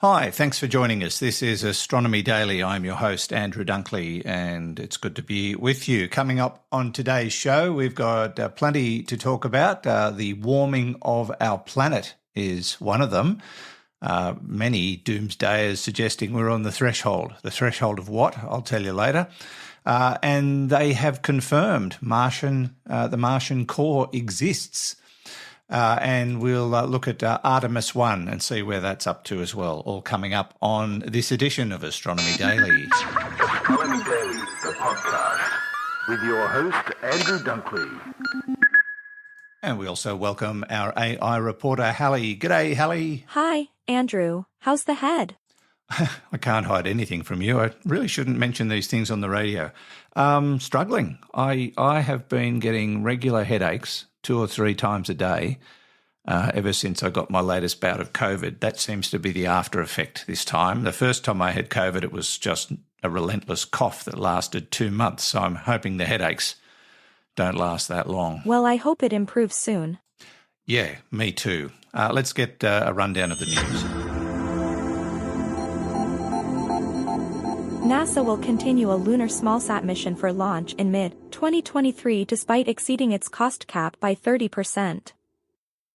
Hi, thanks for joining us. This is Astronomy Daily. I'm your host, Andrew Dunkley, and it's good to be with you. Coming up on today's show, we've got plenty to talk about. The warming of our planet is one of them. Many doomsdayers suggesting we're on the threshold. The threshold of what? I'll tell you later. And they have confirmed the Martian core exists. And we'll look at Artemis 1 and see where that's up to as well, all coming up on this edition of Astronomy Daily. Astronomy Daily, the podcast, with your host, Andrew Dunkley. And we also welcome our AI reporter, Hallie. G'day, Hallie. Hi, Andrew. How's the head? I can't hide anything from you. I really shouldn't mention these things on the radio. Struggling. I have been getting regular headaches 2 or 3 times a day ever since I got my latest bout of COVID. That seems to be the after effect this time. The first time I had COVID, it was just a relentless cough that lasted 2 months. So I'm hoping the headaches don't last that long. Well, I hope it improves soon. Yeah, me too. Let's get a rundown of the news. NASA will continue a lunar smallsat mission for launch in mid-2023 despite exceeding its cost cap by 30%.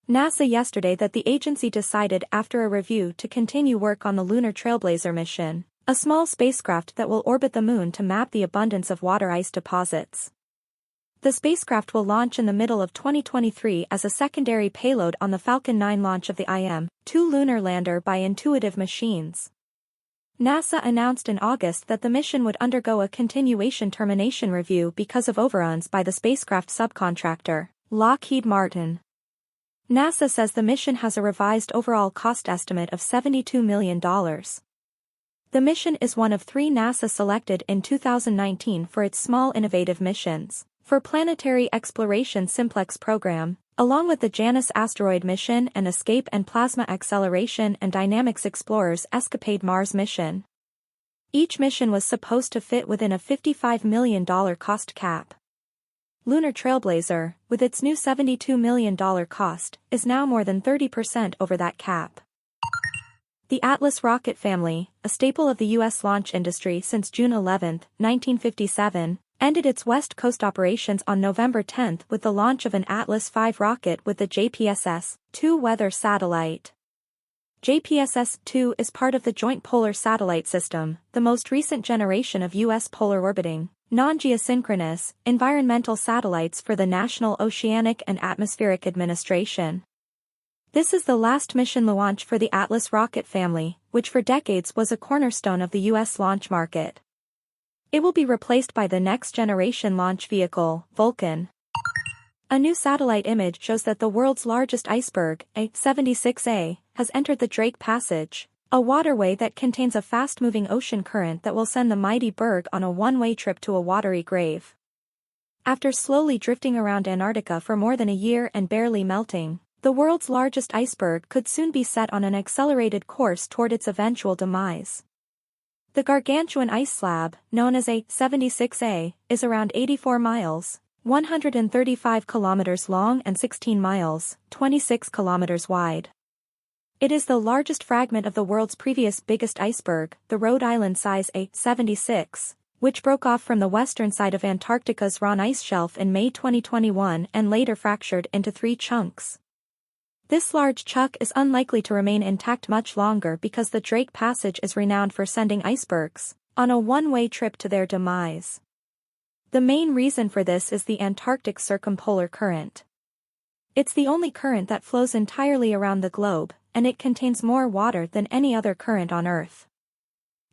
NASA yesterday that the agency decided after a review to continue work on the Lunar Trailblazer mission, a small spacecraft that will orbit the moon to map the abundance of water ice deposits. The spacecraft will launch in the middle of 2023 as a secondary payload on the Falcon 9 launch of the IM-2 lunar lander by Intuitive Machines. NASA announced in August that the mission would undergo a continuation termination review because of overruns by the spacecraft subcontractor, Lockheed Martin. NASA says the mission has a revised overall cost estimate of $72 million. The mission is one of 3 NASA selected in 2019 for its Small Innovative Missions for Planetary Exploration Simplex program, along with the Janus Asteroid Mission and Escape and Plasma Acceleration and Dynamics Explorers Escapade Mars mission. Each mission was supposed to fit within a $55 million cost cap. Lunar Trailblazer, with its new $72 million cost, is now more than 30% over that cap. The Atlas rocket family, a staple of the U.S. launch industry since June 11, 1957, ended its West Coast operations on November 10 with the launch of an Atlas V rocket with the JPS Two weather satellite. JPS Two is part of the Joint Polar Satellite System, the most recent generation of U.S. polar orbiting, non-geosynchronous, environmental satellites for the National Oceanic and Atmospheric Administration. This is the last mission launch for the Atlas rocket family, which for decades was a cornerstone of the U.S. launch market. It will be replaced by the next-generation launch vehicle, Vulcan. A new satellite image shows that the world's largest iceberg, A76A, has entered the Drake Passage, a waterway that contains a fast-moving ocean current that will send the mighty Berg on a one-way trip to a watery grave. After slowly drifting around Antarctica for more than a year and barely melting, the world's largest iceberg could soon be set on an accelerated course toward its eventual demise. The gargantuan ice slab, known as A76A, is around 84 miles, 135 kilometers long and 16 miles, 26 kilometers wide. It is the largest fragment of the world's previous biggest iceberg, the Rhode Island size A76, which broke off from the western side of Antarctica's Ron ice shelf in May 2021 and later fractured into 3 chunks. This large chunk is unlikely to remain intact much longer because the Drake Passage is renowned for sending icebergs on a one-way trip to their demise. The main reason for this is the Antarctic Circumpolar Current. It's the only current that flows entirely around the globe, and it contains more water than any other current on Earth.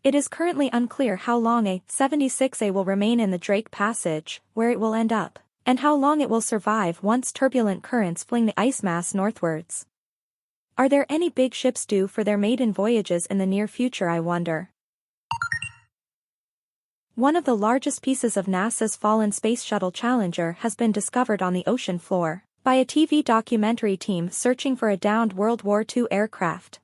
It is currently unclear how long A76A will remain in the Drake Passage, where it will end up, and how long it will survive once turbulent currents fling the ice mass northwards. Are there any big ships due for their maiden voyages in the near future, I wonder? One of the largest pieces of NASA's fallen Space Shuttle Challenger has been discovered on the ocean floor by a TV documentary team searching for a downed World War II aircraft.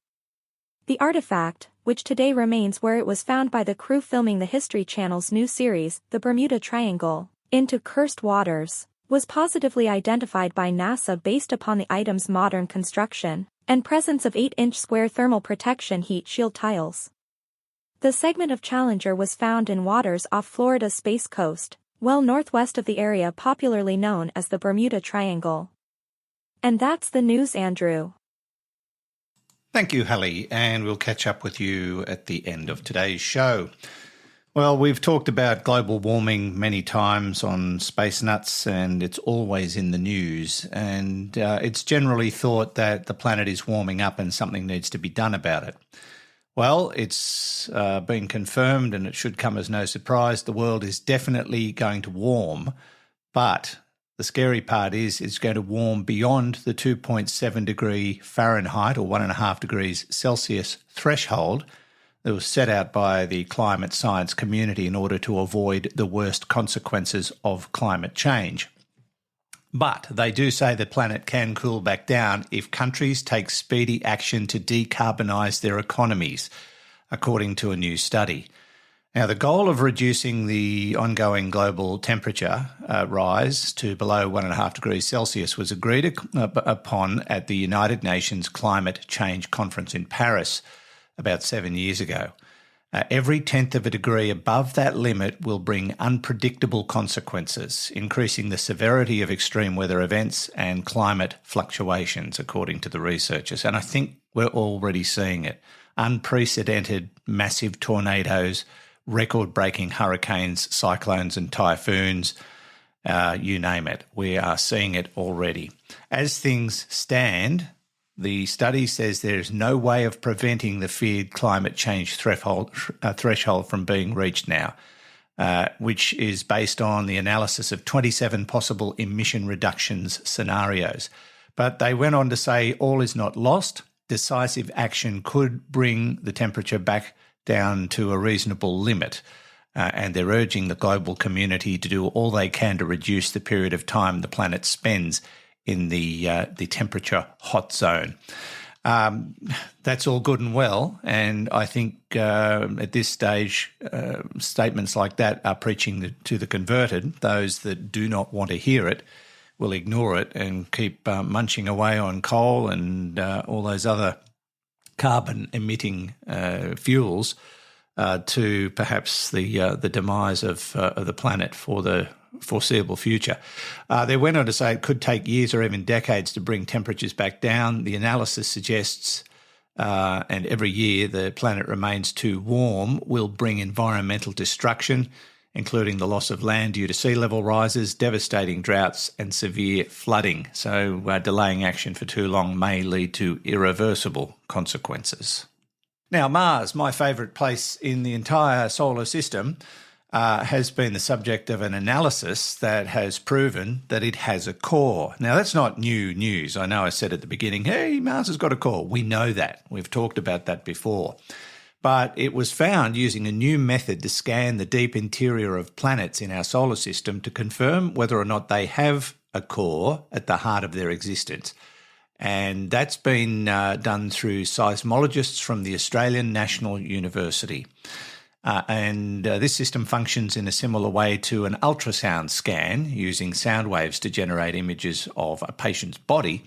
The artifact, which today remains where it was found by the crew filming the History Channel's new series, The Bermuda Triangle, Into Cursed Waters, was positively identified by NASA based upon the item's modern construction, and presence of 8-inch square thermal protection heat shield tiles. The segment of Challenger was found in waters off Florida's Space Coast, well northwest of the area popularly known as the Bermuda Triangle. And that's the news, Andrew. Thank you, Hallie, and we'll catch up with you at the end of today's show. Well, we've talked about global warming many times on Space Nuts, and it's always in the news. And it's generally thought that the planet is warming up and something needs to be done about it. Well, it's been confirmed, and it should come as no surprise. The world is definitely going to warm, but the scary part is it's going to warm beyond the 2.7 degree Fahrenheit or 1.5 degrees Celsius threshold that was set out by the climate science community in order to avoid the worst consequences of climate change. But they do say the planet can cool back down if countries take speedy action to decarbonise their economies, according to a new study. Now, the goal of reducing the ongoing global temperature rise to below 1.5 degrees Celsius was agreed upon at the United Nations Climate Change Conference in Paris about 7 years ago. Every tenth of a degree above that limit will bring unpredictable consequences, increasing the severity of extreme weather events and climate fluctuations, according to the researchers. And I think we're already seeing it. Unprecedented massive tornadoes, record-breaking hurricanes, cyclones and typhoons, you name it. We are seeing it already. As things stand, the study says there is no way of preventing the feared climate change threshold from being reached now, which is based on the analysis of 27 possible emission reductions scenarios. But they went on to say all is not lost. Decisive action could bring the temperature back down to a reasonable limit, and they're urging the global community to do all they can to reduce the period of time the planet spends in the temperature hot zone. That's all good and well, and I think at this stage statements like that are preaching to the converted. Those that do not want to hear it will ignore it and keep munching away on coal and all those other carbon-emitting fuels to perhaps the demise of the planet for the foreseeable future. They went on to say it could take years or even decades to bring temperatures back down. The analysis suggests, and every year the planet remains too warm, will bring environmental destruction, including the loss of land due to sea level rises, devastating droughts and severe flooding. So delaying action for too long may lead to irreversible consequences. Now, Mars, my favourite place in the entire solar system, has been the subject of an analysis that has proven that it has a core. Now, that's not new news. I know I said at the beginning, hey, Mars has got a core. We know that. We've talked about that before. But it was found using a new method to scan the deep interior of planets in our solar system to confirm whether or not they have a core at the heart of their existence. And that's been done through seismologists from the Australian National University. And this system functions in a similar way to an ultrasound scan using sound waves to generate images of a patient's body.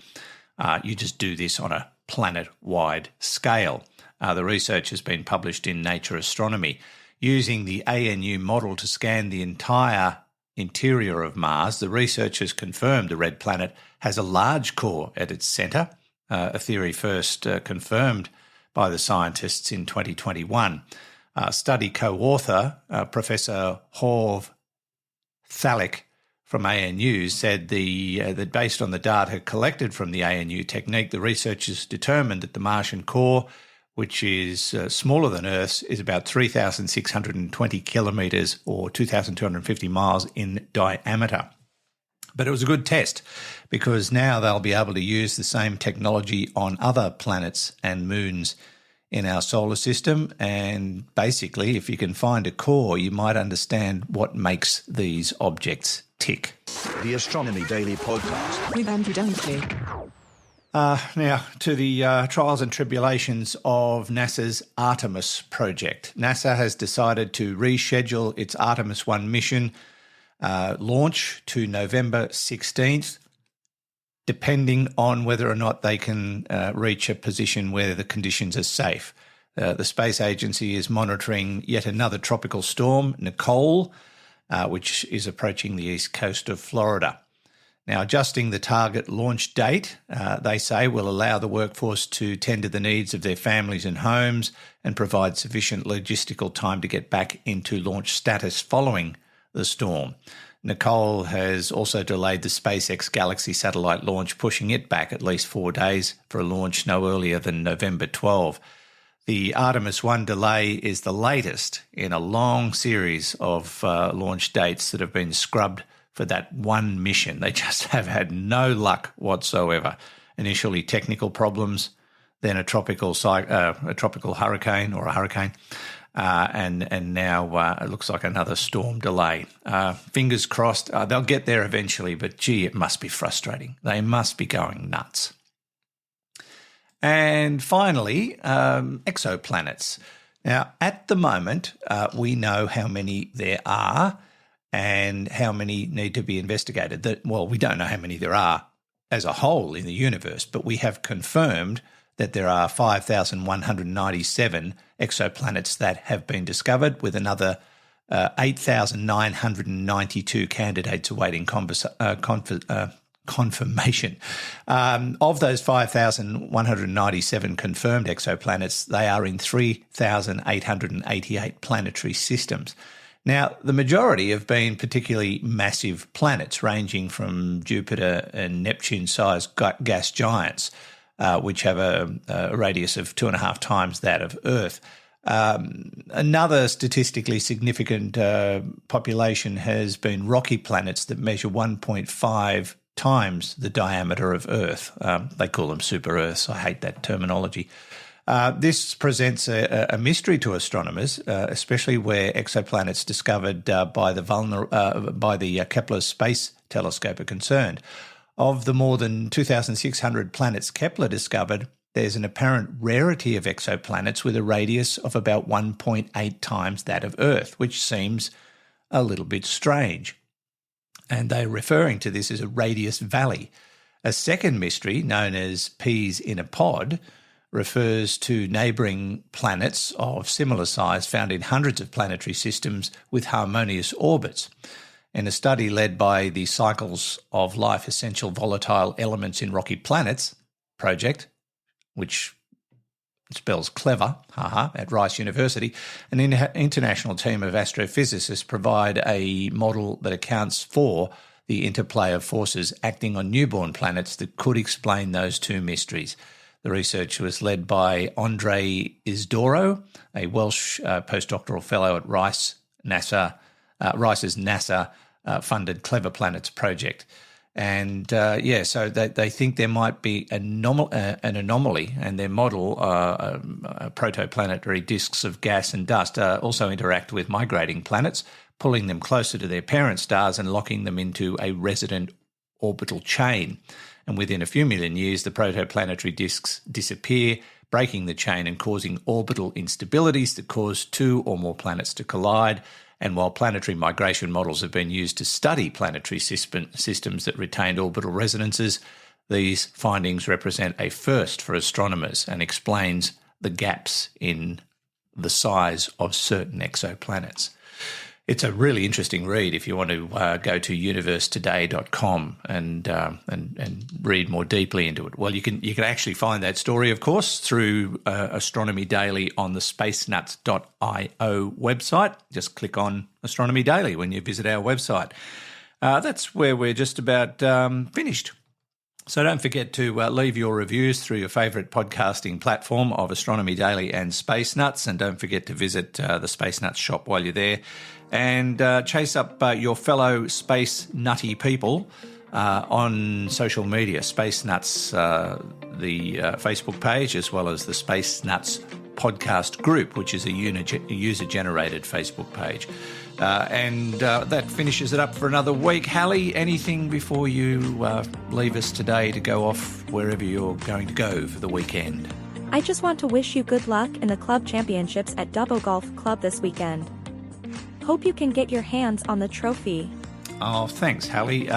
You just do this on a planet-wide scale. The research has been published in Nature Astronomy. Using the ANU model to scan the entire interior of Mars, the researchers confirmed the red planet has a large core at its centre, a theory first confirmed by the scientists in 2021. Study co-author, Professor Horv Thalik from ANU, said that based on the data collected from the ANU technique, the researchers determined that the Martian core, which is smaller than Earth's, is about 3,620 kilometres or 2,250 miles in diameter. But it was a good test because now they'll be able to use the same technology on other planets and moons in our solar system. And basically, if you can find a core, you might understand what makes these objects tick. The Astronomy Daily podcast with Andrew Dunkley. Now, to the trials and tribulations of NASA's Artemis project. NASA has decided to reschedule its Artemis 1 mission launch to November 16th. depending on whether or not they can reach a position where the conditions are safe. The Space Agency is monitoring yet another tropical storm, Nicole, which is approaching the east coast of Florida. Now, adjusting the target launch date, they say, will allow the workforce to tend to the needs of their families and homes and provide sufficient logistical time to get back into launch status following the storm. Nicole has also delayed the SpaceX Galaxy satellite launch, pushing it back at least 4 days for a launch no earlier than November 12. The Artemis 1 delay is the latest in a long series of launch dates that have been scrubbed for that one mission. They just have had no luck whatsoever. Initially technical problems, then a tropical hurricane or a hurricane, and now it looks like another storm delay. Fingers crossed, they'll get there eventually, but gee, it must be frustrating. They must be going nuts. And finally, exoplanets. Now, at the moment, we know how many there are and how many need to be investigated. We don't know how many there are as a whole in the universe, but we have confirmed that there are 5,197 exoplanets that have been discovered, with another 8,992 candidates awaiting confirmation. Of those 5,197 confirmed exoplanets, they are in 3,888 planetary systems. Now, the majority have been particularly massive planets, ranging from Jupiter and Neptune-sized gas giants, which have a radius of 2.5 times that of Earth. Another statistically significant population has been rocky planets that measure 1.5 times the diameter of Earth. They call them super-Earths. I hate that terminology. This presents a mystery to astronomers, especially where exoplanets discovered by the Kepler Space Telescope are concerned. Of the more than 2,600 planets Kepler discovered, there's an apparent rarity of exoplanets with a radius of about 1.8 times that of Earth, which seems a little bit strange. And they're referring to this as a radius valley. A second mystery, known as peas in a pod, refers to neighbouring planets of similar size found in hundreds of planetary systems with harmonious orbits. In a study led by the Cycles of Life Essential Volatile Elements in Rocky Planets project, which spells clever, at Rice University, an international team of astrophysicists provide a model that accounts for the interplay of forces acting on newborn planets that could explain those two mysteries. The research was led by Andre Isdoro, a Welsh postdoctoral fellow at Rice's NASA-funded Clever Planets project. And, so they think there might be an anomaly, and their model, protoplanetary disks of gas and dust, also interact with migrating planets, pulling them closer to their parent stars and locking them into a resident orbital chain. And within a few million years, the protoplanetary disks disappear, breaking the chain and causing orbital instabilities that cause two or more planets to collide. And while planetary migration models have been used to study planetary systems that retained orbital resonances, these findings represent a first for astronomers and explains the gaps in the size of certain exoplanets. It's a really interesting read if you want to go to universetoday.com and read more deeply into it. Well, you can actually find that story, of course, through Astronomy Daily on the spacenuts.io website. Just click on Astronomy Daily when you visit our website. That's where we're just about finished. So don't forget to leave your reviews through your favourite podcasting platform of Astronomy Daily and Space Nuts, and don't forget to visit the Space Nuts shop while you're there, and chase up your fellow space nutty people on social media. Space Nuts, the Facebook page, as well as the Space Nuts podcast group, which is a user-generated Facebook page. And that finishes it up for another week. Hallie, anything before you leave us today to go off wherever you're going to go for the weekend? I just want to wish you good luck in the club championships at Dubbo Golf Club this weekend. Hope you can get your hands on the trophy. Oh, thanks, Hallie.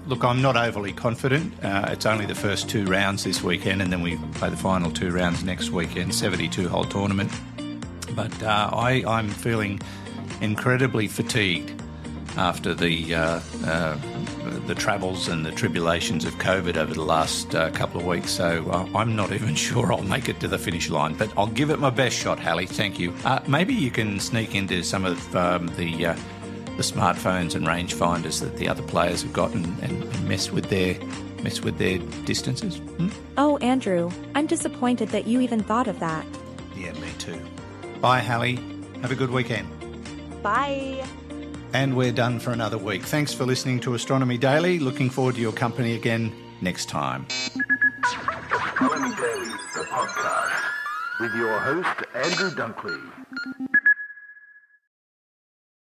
Look, I'm not overly confident. It's only the first 2 rounds this weekend, and then we play the final 2 rounds next weekend, 72-hole tournament. But I'm feeling incredibly fatigued after the travels and the tribulations of COVID over the last couple of weeks. So I'm not even sure I'll make it to the finish line, but I'll give it my best shot, Hallie. Thank you. Maybe you can sneak into some of the smartphones and rangefinders that the other players have got and mess with their distances. Oh, Andrew, I'm disappointed that you even thought of that. Yeah, me too. Bye, Hallie. Have a good weekend. Bye. And we're done for another week. Thanks for listening to Astronomy Daily. Looking forward to your company again next time. Astronomy Daily, the podcast, with your host, Andrew Dunkley.